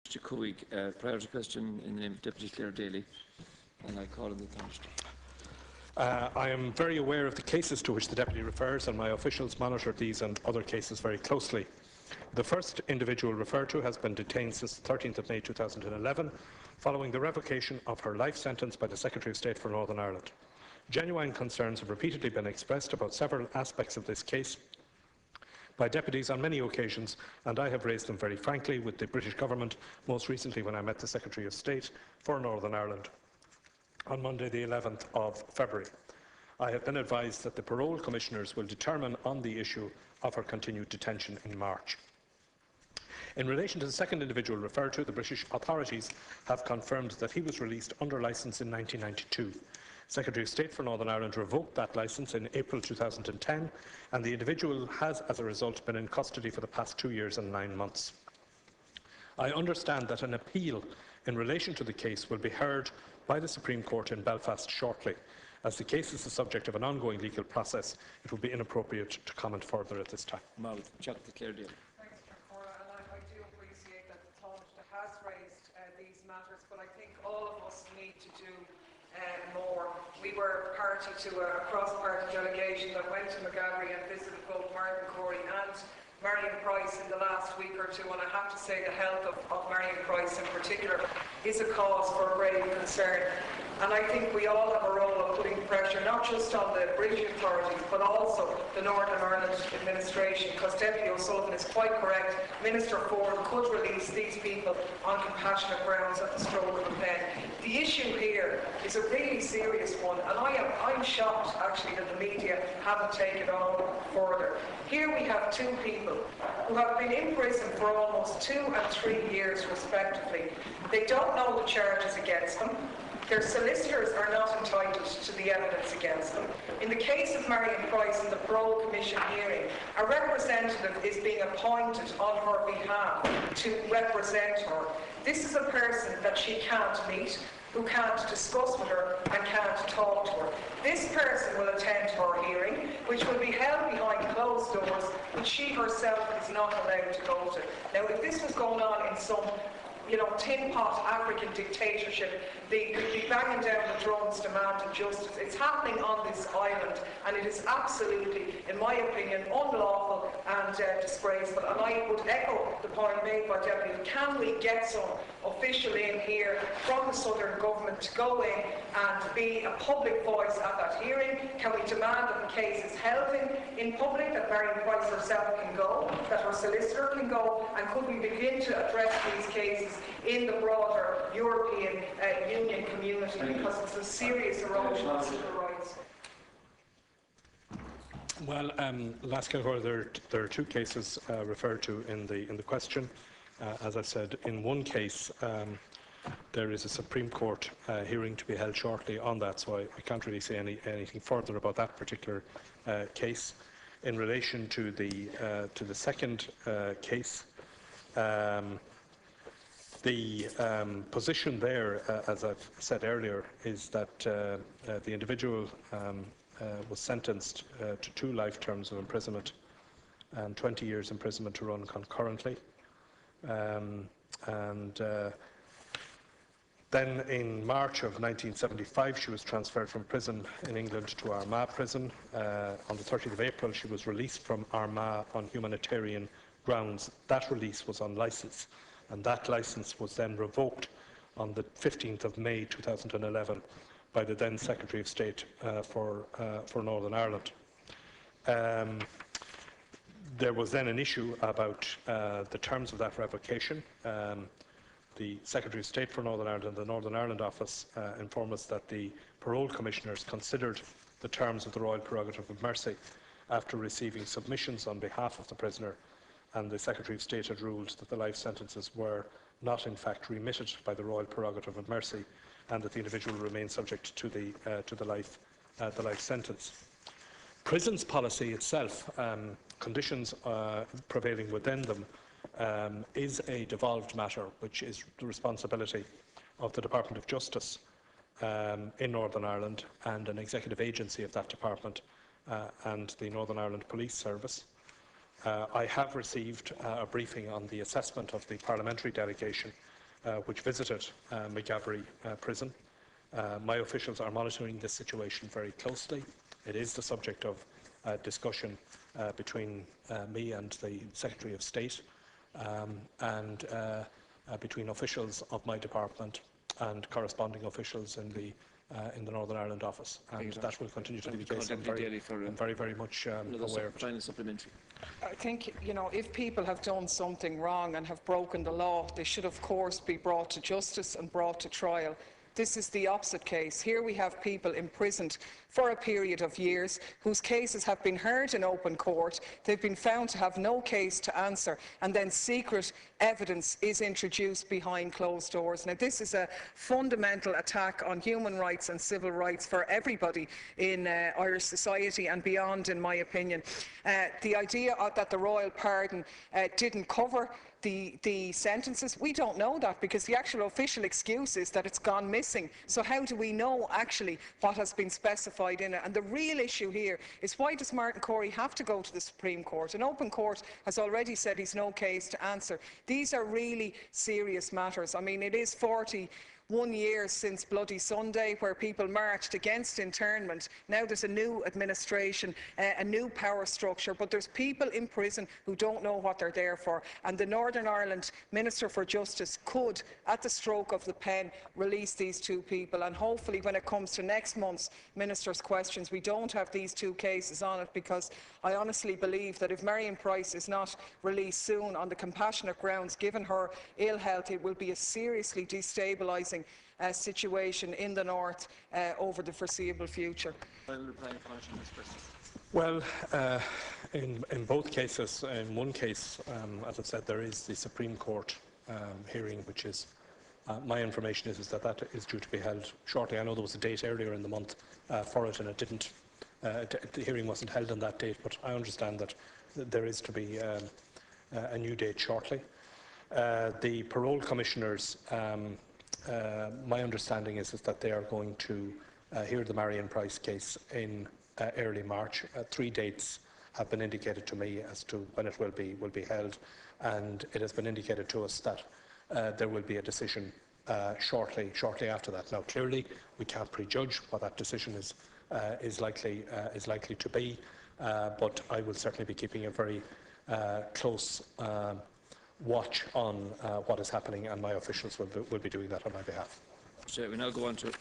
Mr. Coig, priority question in the name of Deputy Clare Daly, and I call on the Taoiseach. I am very aware of the cases to which the Deputy refers, and my officials monitor these and other cases very closely. The first individual referred to has been detained since the 13th of May 2011, following the revocation of her life sentence by the Secretary of State for Northern Ireland. Genuine concerns have repeatedly been expressed about several aspects of this case by deputies on many occasions, and I have raised them very frankly with the British Government, most recently when I met the Secretary of State for Northern Ireland on Monday the 11th of February. I have been advised that the parole commissioners will determine on the issue of her continued detention in March. In relation to the second individual referred to, the British authorities have confirmed that he was released under licence in 1992. Secretary of State for Northern Ireland revoked that licence in April 2010, and the individual has, as a result, been in custody for the past 2 years and 9 months. I understand that an appeal in relation to the case will be heard by the Supreme Court in Belfast shortly. As the case is the subject of an ongoing legal process, it would be inappropriate to comment further at this time. Thanks, Mr. Cora, and I do appreciate that the Taoiseach has raised these matters, but I think all of us need to do more. We were party to a cross-party delegation that went to McGarry and visited both MartinCorey and Marion Price in the last week or two, and I have to say the health of Marion Price in particular is a cause for grave concern. And I think we all have a role of putting pressure not just on the British authorities but also the Northern Ireland administration, because Deputy O'Sullivan is quite correct. Minister Ford could release these people on compassionate grounds at the stroke of a pen. The issue here is a really serious one, and I'm shocked actually that the media haven't taken it on further. Here we have two people who have been in prison for almost 2 and 3 years respectively. They don't know the charges against them. Their solicitors are not entitled to the evidence against them. In the case of Marion Price in the Parole Commission hearing, a representative is being appointed on her behalf to represent her. This is a person that she can't meet, who can't discuss with her and can't talk to her. This person will attend her hearing, which will be held behind closed doors, which she herself is not allowed to go to. Now, if this was going on in some tin pot African dictatorship, they'd be banging down the drums demanding justice. It's happening on this island, and it is absolutely, in my opinion, unlawful and disgraceful. And I would echo the point made by Deputy. Can we get some official in here from the Southern Government to go in and be a public voice at that hearing? Can we demand that the case is held in public, that Marion Price herself can go, that her solicitor can go, and could we begin to address these cases in the broader European Union community, because it's a serious erosion of civil rights? Well, there are two cases referred to in the question. As I said, in one case, there is a Supreme Court hearing to be held shortly on that, so I can't really say anything further about that particular case. In relation to the second case, the position there, as I've said earlier, is that the individual was sentenced to 2 life terms of imprisonment and 20 years imprisonment to run concurrently. Then in March of 1975 she was transferred from prison in England to Armagh prison. On the 30th of April she was released from Armagh on humanitarian grounds. That release was on licence, and that licence was then revoked on the 15th of May 2011 by the then Secretary of State for Northern Ireland. There was then an issue about the terms of that revocation. The Secretary of State for Northern Ireland and the Northern Ireland office informed us that the parole commissioners considered the terms of the Royal Prerogative of Mercy after receiving submissions on behalf of the prisoner, and the Secretary of State had ruled that the life sentences were not in fact remitted by the Royal Prerogative of Mercy, and that the individual remained subject to the life sentence. Prison's policy itself, conditions prevailing within them, is a devolved matter which is the responsibility of the Department of Justice in Northern Ireland and an executive agency of that department and the Northern Ireland Police Service. I have received a briefing on the assessment of the parliamentary delegation which visited McGavery Prison. My officials are monitoring this situation very closely. It is the subject of discussion between me and the Secretary of State, and between officials of my department and corresponding officials in the Northern Ireland office, and that will continue to be the case. I'm very much aware of it. Final supplementary. I think, you know, if people have done something wrong and have broken the law, they should of course be brought to justice and brought to trial. This is the opposite case. Here we have people imprisoned for a period of years whose cases have been heard in open court. They've been found to have no case to answer, and then secret evidence is introduced behind closed doors. Now, this is a fundamental attack on human rights and civil rights for everybody in Irish society and beyond, in my opinion. The idea that the royal pardon didn't cover the sentences, we don't know that, because the actual official excuse is that it's gone missing. So how do we know actually what has been specified in it? And the real issue here is, why does MartinCorey have to go to the Supreme Court? An open court has already said he's no case to answer. These are really serious matters. I mean, it is 41 years since Bloody Sunday, where people marched against internment. Now there's a new administration, a new power structure, but there's people in prison who don't know what they're there for. And the Northern Ireland Minister for Justice could, at the stroke of the pen, release these two people. And hopefully when it comes to next month's Minister's questions, we don't have these two cases on it, because I honestly believe that if Marion Price is not released soon on the compassionate grounds, given her ill health, it will be a seriously destabilising situation in the North over the foreseeable future. Well, in both cases, in one case, as I've said, there is the Supreme Court hearing, which is, my information is that that is due to be held shortly. I know there was a date earlier in the month for it, and it didn't. The hearing wasn't held on that date, but I understand that there is to be a new date shortly. The parole commissioners, my understanding is that they are going to hear the Marion Price case in early March. 3 dates have been indicated to me as to when it will be held, and it has been indicated to us that there will be a decision shortly after that. Now, clearly, we can't prejudge what that decision is likely to be, but I will certainly be keeping a very close watch on what is happening, and my officials will be doing that on my behalf. So we now go on to